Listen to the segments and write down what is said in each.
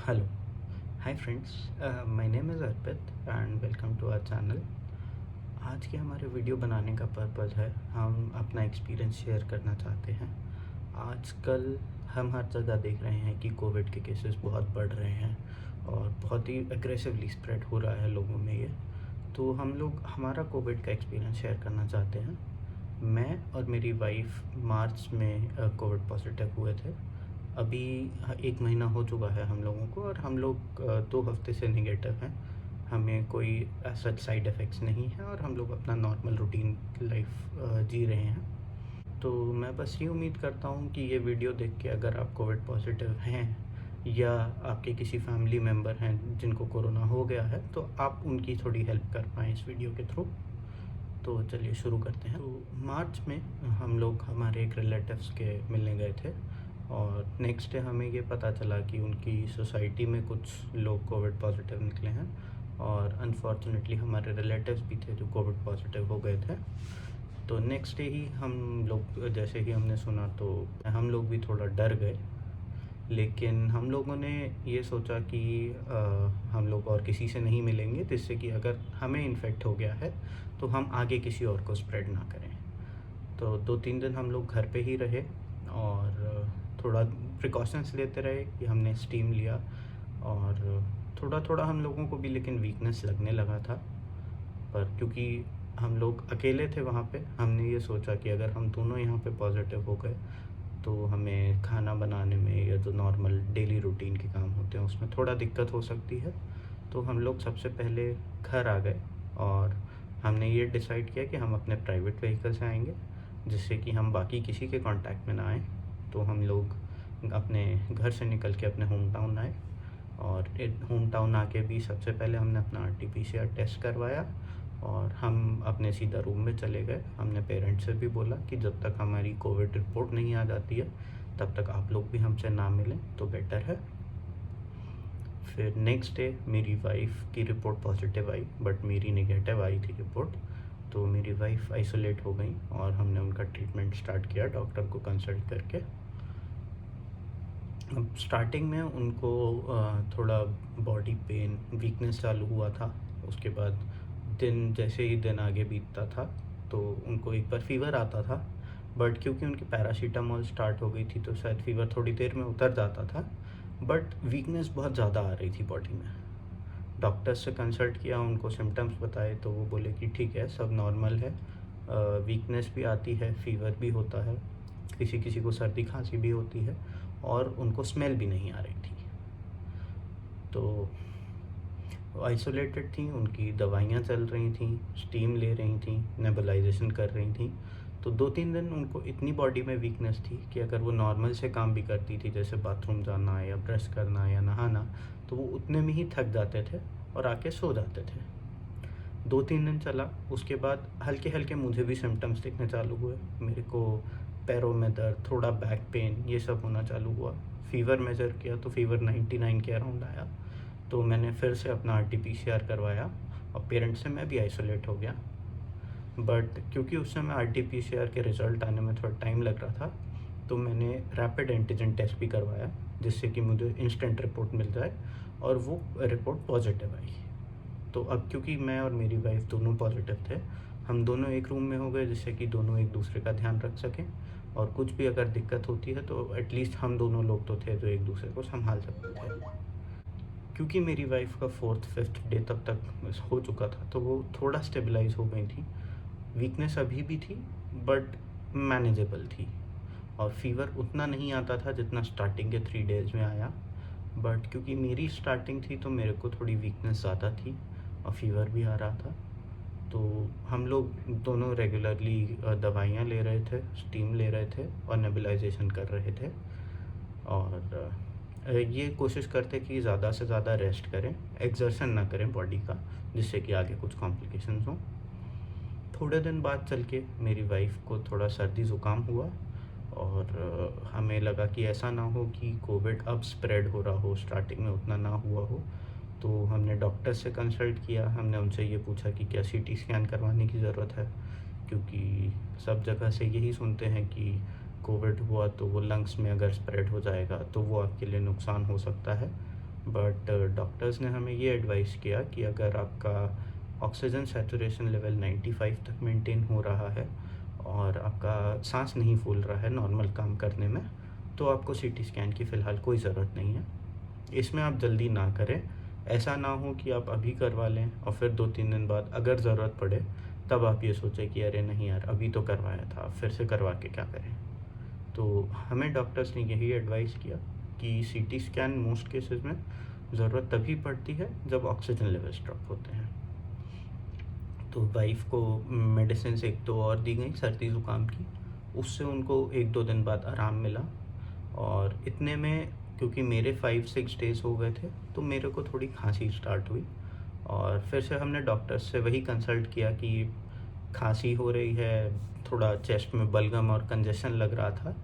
Hello. Hi friends. My name is Arpit and welcome to our channel. आज के हमारे video बनाने का पर्पज़ है हम अपना एक्सपीरियंस शेयर करना चाहते हैं। आजकल हम हर जगह देख रहे हैं कि कोविड के केसेस बहुत बढ़ रहे हैं और बहुत ही एग्रेसिवली स्प्रेड हो रहा है लोगों में ये। तो हम लोग हमारा कोविड का एक्सपीरियंस शेयर करना चाहते हैं। मैं और मेरी वाइफ़ मार्च में कोविड पॉजिटिव हुए थे। अभी 1 महीना हो चुका है हम लोगों को और हम लोग 2 हफ़्ते से नेगेटिव हैं। हमें कोई सच साइड इफ़ेक्ट्स नहीं है और हम लोग अपना नॉर्मल रूटीन लाइफ जी रहे हैं। तो मैं बस ये उम्मीद करता हूँ कि ये वीडियो देख के अगर आप कोविड पॉजिटिव हैं या आपके किसी फैमिली मेम्बर हैं जिनको कोरोना हो गया है, तो आप उनकी थोड़ी हेल्प कर पाएँ इस वीडियो के थ्रू। तो चलिए शुरू करते हैं। तो मार्च में हम लोग हमारे एक रिलेटिव्स के मिलने गए थे और नेक्स्ट डे हमें ये पता चला कि उनकी सोसाइटी में कुछ लोग कोविड पॉजिटिव निकले हैं और अनफॉर्चुनेटली हमारे रिलेटिव्स भी थे जो कोविड पॉजिटिव हो गए थे। तो नेक्स्ट डे ही हम लोग जैसे ही हमने सुना तो हम लोग भी थोड़ा डर गए, लेकिन हम लोगों ने ये सोचा कि हम लोग और किसी से नहीं मिलेंगे जिससे कि अगर हमें इन्फेक्ट हो गया है तो हम आगे किसी और को स्प्रेड ना करें। तो 2-3 दिन हम लोग घर पे ही रहे और थोड़ा प्रिकॉशंस लेते रहे कि हमने स्टीम लिया और थोड़ा-थोड़ा हम लोगों को भी लेकिन वीकनेस लगने लगा था। पर क्योंकि हम लोग अकेले थे वहाँ पे, हमने ये सोचा कि अगर हम दोनों यहाँ पे पॉज़िटिव हो गए तो हमें खाना बनाने में या जो नॉर्मल डेली रूटीन के काम होते हैं उसमें थोड़ा दिक्कत हो सकती है। तो हम लोग सबसे पहले घर आ गए और हमने ये डिसाइड किया कि हम अपने प्राइवेट व्हीकल से आएँगे, जिससे कि हम बाकी किसी के कॉन्टैक्ट में ना आएँ। तो हम लोग अपने घर से निकल के अपने होम टाउन आए और होम टाउन आके भी सबसे पहले हमने अपना आरटी-पीसीआर टेस्ट करवाया और हम अपने सीधा रूम में चले गए। हमने पेरेंट्स से भी बोला कि जब तक हमारी कोविड रिपोर्ट नहीं आ जाती है, तब तक आप लोग भी हमसे ना मिलें तो बेटर है। फिर नेक्स्ट डे मेरी वाइफ़ की रिपोर्ट पॉजिटिव आई बट मेरी नेगेटिव आई थी रिपोर्ट। तो मेरी वाइफ़ आइसोलेट हो गई और हमने उनका ट्रीटमेंट स्टार्ट किया डॉक्टर को कंसल्ट करके। अब स्टार्टिंग में उनको थोड़ा बॉडी पेन, वीकनेस चालू हुआ था। उसके बाद जैसे ही दिन आगे बीतता था, तो उनको एक बार फ़ीवर आता था, बट क्योंकि उनकी पैरासिटामॉल स्टार्ट हो गई थी, तो शायद फ़ीवर थोड़ी देर में उतर जाता था, बट वीकनेस बहुत ज़्यादा आ रही थी बॉडी में। डॉक्टर से कंसल्ट किया, उनको सिम्पटम्स बताए, तो वो बोले कि ठीक है, सब नॉर्मल है। वीकनेस भी आती है, फ़ीवर भी होता है, किसी-किसी को सर्दी-खाँसी भी होती है और उनको स्मेल भी नहीं आ रही थी। तो आइसोलेटेड थीं, उनकी दवाइयाँ चल रही थीं, स्टीम ले रही थीं, नेबुलाइज़ेशन कर रही थीं। तो 2-3 दिन उनको इतनी बॉडी में वीकनेस थी कि अगर वो नॉर्मल से काम भी करती थी, जैसे बाथरूम जाना या ब्रश करना या नहाना, तो वो उतने में ही थक जाते थे और आके सो जाते थे। 2-3 दिन चला, उसके बाद हल्के-हल्के मुझे भी सिम्पटम्स दिखने चालू हुए। मेरे को पैरों में दर्द, थोड़ा बैक पेन, ये सब होना चालू हुआ। फ़ीवर मेज़र किया तो फ़ीवर 99 के अराउंड आया। तो मैंने फिर से अपना आरटी-पीसीआर करवाया और पेरेंट्स से मैं भी आइसोलेट हो गया। बट क्योंकि उस समय आरटी-पीसीआर के रिज़ल्ट आने में थोड़ा टाइम लग रहा था, तो मैंने रैपिड एंटीजन टेस्ट भी करवाया, जिससे कि मुझे इंस्टेंट रिपोर्ट मिल जाए और वो रिपोर्ट पॉज़िटिव आई। तो अब क्योंकि मैं और मेरी वाइफ़ दोनों पॉज़िटिव थे, हम दोनों एक रूम में हो गए जिससे कि दोनों एक दूसरे का ध्यान रख सकें और कुछ भी अगर दिक्कत होती है तो एटलीस्ट हम दोनों लोग तो थे जो एक दूसरे को सँभाल सकते थे। क्योंकि मेरी वाइफ़ का 4th-5th डे तब तक हो चुका था, तो वो थोड़ा स्टेबलाइज़ हो गई थी। वीकनेस अभी भी थी बट मैनेजेबल थी और फ़ीवर उतना नहीं आता था जितना स्टार्टिंग के 3 डेज़ में आया। बट क्योंकि मेरी स्टार्टिंग थी तो मेरे को थोड़ी वीकनेस ज़्यादा थी और फ़ीवर भी आ रहा था। तो हम लोग दोनों रेगुलरली दवाइयाँ ले रहे थे, स्टीम ले रहे थे और नेबुलाइज़ेशन कर रहे थे और ये कोशिश करते कि ज़्यादा से ज़्यादा रेस्ट करें, एक्सर्शन ना करें बॉडी का, जिससे कि आगे कुछ कॉम्प्लिकेशंस हों। थोड़े दिन बाद चल के मेरी वाइफ़ को थोड़ा सर्दी-ज़ुकाम हुआ और हमें लगा कि ऐसा ना हो कि कोविड अब स्प्रेड हो रहा हो, स्टार्टिंग में उतना ना हुआ हो। तो हमने डॉक्टर से कंसल्ट किया, हमने उनसे ये पूछा कि क्या सीटी स्कैन करवाने की ज़रूरत है? क्योंकि सब जगह से यही सुनते हैं कि कोविड हुआ तो वो लंग्स में अगर स्प्रेड हो जाएगा तो वो आपके लिए नुकसान हो सकता है। बट डॉक्टर्स ने हमें ये एडवाइस किया कि अगर आपका ऑक्सीजन सैचुरेशन लेवल 95 तक मेंटेन हो रहा है और आपका सांस नहीं फूल रहा है नॉर्मल काम करने में, तो आपको सीटी स्कैन की फ़िलहाल कोई ज़रूरत नहीं है। इसमें आप जल्दी ना करें। ऐसा ना हो कि आप अभी करवा लें और फिर 2-3 दिन बाद अगर ज़रूरत पड़े तब आप ये सोचें कि अरे नहीं यार, अभी तो करवाया था, फिर से करवा के क्या करें। तो हमें डॉक्टर्स ने यही एडवाइस किया कि सीटी स्कैन मोस्ट केसेस में ज़रूरत तभी पड़ती है जब ऑक्सीजन लेवल्स ड्रॉप होते हैं। तो वाइफ़ को मेडिसिन्स 1-2 और दी गई सर्दी ज़ुकाम की, उससे उनको 1-2 दिन बाद आराम मिला। और इतने में क्योंकि मेरे 5-6 डेज़ हो गए थे, तो मेरे को थोड़ी खांसी स्टार्ट हुई और फिर से हमने डॉक्टर्स से वही कंसल्ट किया कि खांसी हो रही है, थोड़ा चेस्ट में बलगम और कंजेशन लग रहा था।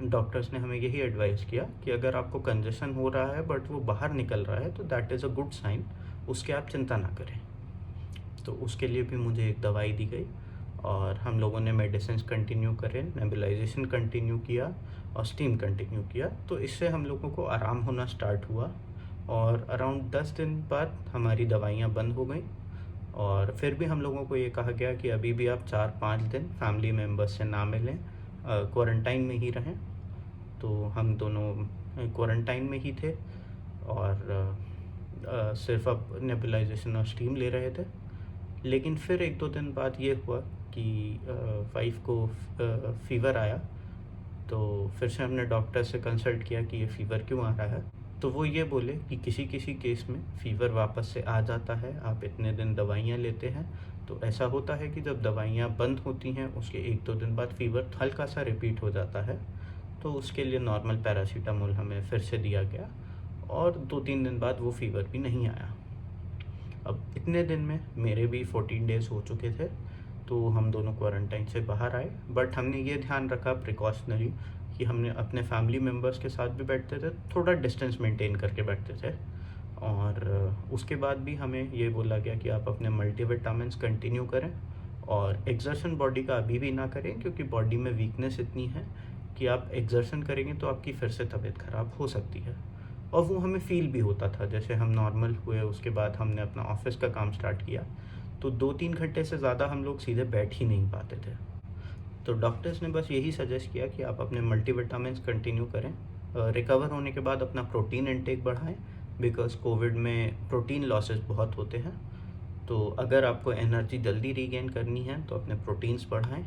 डॉक्टर्स ने हमें यही एडवाइस किया कि अगर आपको कंजेशन हो रहा है बट वो बाहर निकल रहा है तो that is a good sign, उसकी आप चिंता ना करें। तो उसके लिए भी मुझे एक दवाई दी गई और हम लोगों ने मेडिसिन्स कंटिन्यू करे, नेबुलाइजेशन कंटिन्यू किया और स्टीम कंटिन्यू किया। तो इससे हम लोगों को आराम होना स्टार्ट हुआ और अराउंड 10 दिन बाद हमारी दवाइयाँ बंद हो गई। और फिर भी हम लोगों को ये कहा गया कि अभी भी आप 4-5 दिन फैमिली मेम्बर्स से ना मिलें, क्वारंटाइन में ही रहें। तो हम दोनों क्वारंटाइन में ही थे और सिर्फ अब नेबुलाइजेशन और स्टीम ले रहे थे। लेकिन फिर 1-2 दिन बाद ये हुआ कि वाइफ़ को फ़ीवर आया। तो फिर से हमने डॉक्टर से कंसल्ट किया कि ये फ़ीवर क्यों आ रहा है। तो वो ये बोले कि किसी-किसी केस में फ़ीवर वापस से आ जाता है, आप इतने दिन दवाइयाँ लेते हैं, तो ऐसा होता है कि जब दवाइयाँ बंद होती हैं उसके 1-2 दिन बाद फ़ीवर हल्का-सा रिपीट हो जाता है। तो उसके लिए नॉर्मल पैरासिटामोल हमें फिर से दिया गया और 2-3 दिन बाद वो फ़ीवर भी नहीं आया। अब इतने दिन में मेरे भी 14 डेज़ हो चुके थे, तो हम दोनों क्वारंटाइन से बाहर आए। बट हमने ये ध्यान रखा प्रिकॉशनरी कि हमने अपने फैमिली मेम्बर्स के साथ भी बैठते थे, थोड़ा डिस्टेंस मेंटेन करके बैठते थे। और उसके बाद भी हमें ये बोला गया कि आप अपने मल्टीविटामिन्स कंटिन्यू करें और एक्सर्शन बॉडी का अभी भी ना करें, क्योंकि बॉडी में वीकनेस इतनी है कि आप एक्सर्शन करेंगे तो आपकी फिर से तबीयत ख़राब हो सकती है। और वो हमें फ़ील भी होता था। जैसे हम नॉर्मल हुए उसके बाद हमने अपना ऑफ़िस का काम स्टार्ट किया, तो 2-3 घंटे से ज़्यादा हम लोग सीधे बैठ ही नहीं पाते थे। तो डॉक्टर्स ने बस यही सजेस्ट किया कि आप अपने मल्टीविटामिन्स कंटिन्यू करें, रिकवर होने के बाद अपना प्रोटीन इंटेक बढ़ाएँ, बिकॉज़ कोविड में प्रोटीन लॉसेस बहुत होते हैं। तो अगर आपको एनर्जी जल्दी रीगेन करनी है तो अपने प्रोटीन्स बढ़ाएँ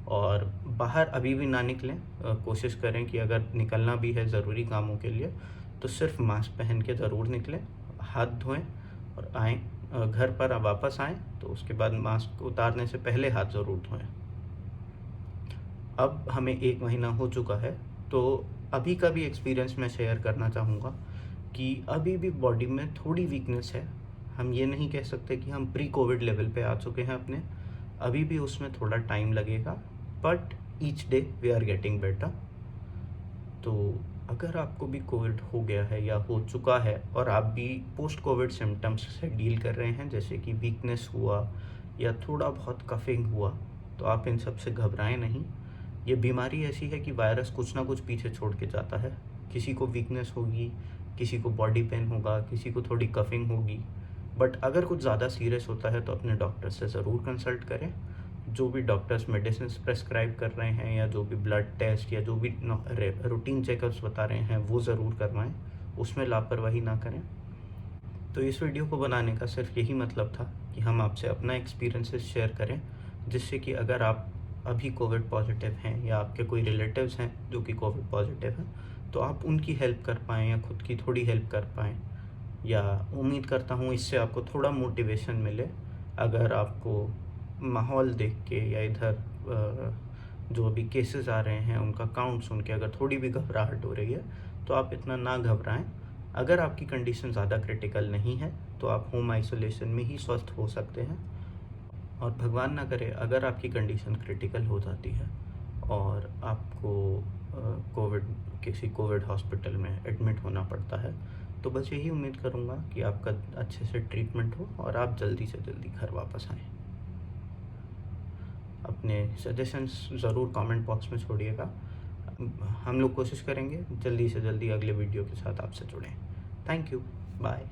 और बाहर अभी भी ना निकलें। कोशिश करें कि अगर निकलना भी है ज़रूरी कामों के लिए तो सिर्फ मास्क पहन के ज़रूर निकलें, हाथ धोएं और आएँ। घर पर वापस आएँ तो उसके बाद मास्क उतारने से पहले हाथ ज़रूर धोएं। अब हमें 1 महीना हो चुका है, तो अभी का भी एक्सपीरियंस मैं शेयर करना चाहूँगा कि अभी भी बॉडी में थोड़ी वीकनेस है। हम ये नहीं कह सकते कि हम प्री कोविड लेवल पे आ चुके हैं अपने, अभी भी उसमें थोड़ा टाइम लगेगा, but each day we are getting better. तो अगर आपको भी कोविड हो गया है या हो चुका है और आप भी पोस्ट कोविड सिम्टम्स से डील कर रहे हैं, जैसे कि वीकनेस हुआ या थोड़ा बहुत कफिंग हुआ, तो आप इन सब से घबराएं नहीं। ये बीमारी ऐसी है कि वायरस कुछ ना कुछ पीछे छोड़ के जाता है। किसी को वीकनेस होगी, किसी को बॉडी पेन होगा, किसी को थोड़ी कफिंग होगी। बट अगर कुछ ज़्यादा सीरियस होता है तो अपने डॉक्टर से ज़रूर कंसल्ट करें। जो भी डॉक्टर्स मेडिसिन प्रेस्क्राइब कर रहे हैं या जो भी ब्लड टेस्ट या जो भी रूटीन चेकअप्स बता रहे हैं वो ज़रूर करवाएं, उसमें लापरवाही ना करें। तो इस वीडियो को बनाने का सिर्फ यही मतलब था कि हम आपसे अपना एक्सपीरियंसेस शेयर करें, जिससे कि अगर आप अभी कोविड पॉजिटिव हैं या आपके कोई रिलेटिव्स हैं जो कि कोविड पॉजिटिव हैं, तो आप उनकी हेल्प कर पाएँ या खुद की थोड़ी हेल्प कर पाएँ। या उम्मीद करता हूँ इससे आपको थोड़ा मोटिवेशन मिले। अगर आपको माहौल देख के या इधर जो अभी केसेस आ रहे हैं उनका काउंट सुन के अगर थोड़ी भी घबराहट हो रही है, तो आप इतना ना घबराएं। अगर आपकी कंडीशन ज़्यादा क्रिटिकल नहीं है तो आप होम आइसोलेशन में ही स्वस्थ हो सकते हैं। और भगवान ना करे अगर आपकी कंडीशन क्रिटिकल हो जाती है और आपको कोविड किसी कोविड हॉस्पिटल में एडमिट होना पड़ता है, तो बस यही उम्मीद करूँगा कि आपका अच्छे से ट्रीटमेंट हो और आप जल्दी से जल्दी घर वापस आएँ। अपने सजेशंस ज़रूर कमेंट बॉक्स में छोड़िएगा। हम लोग कोशिश करेंगे जल्दी से जल्दी अगले वीडियो के साथ आपसे जुड़ें। Thank you, bye.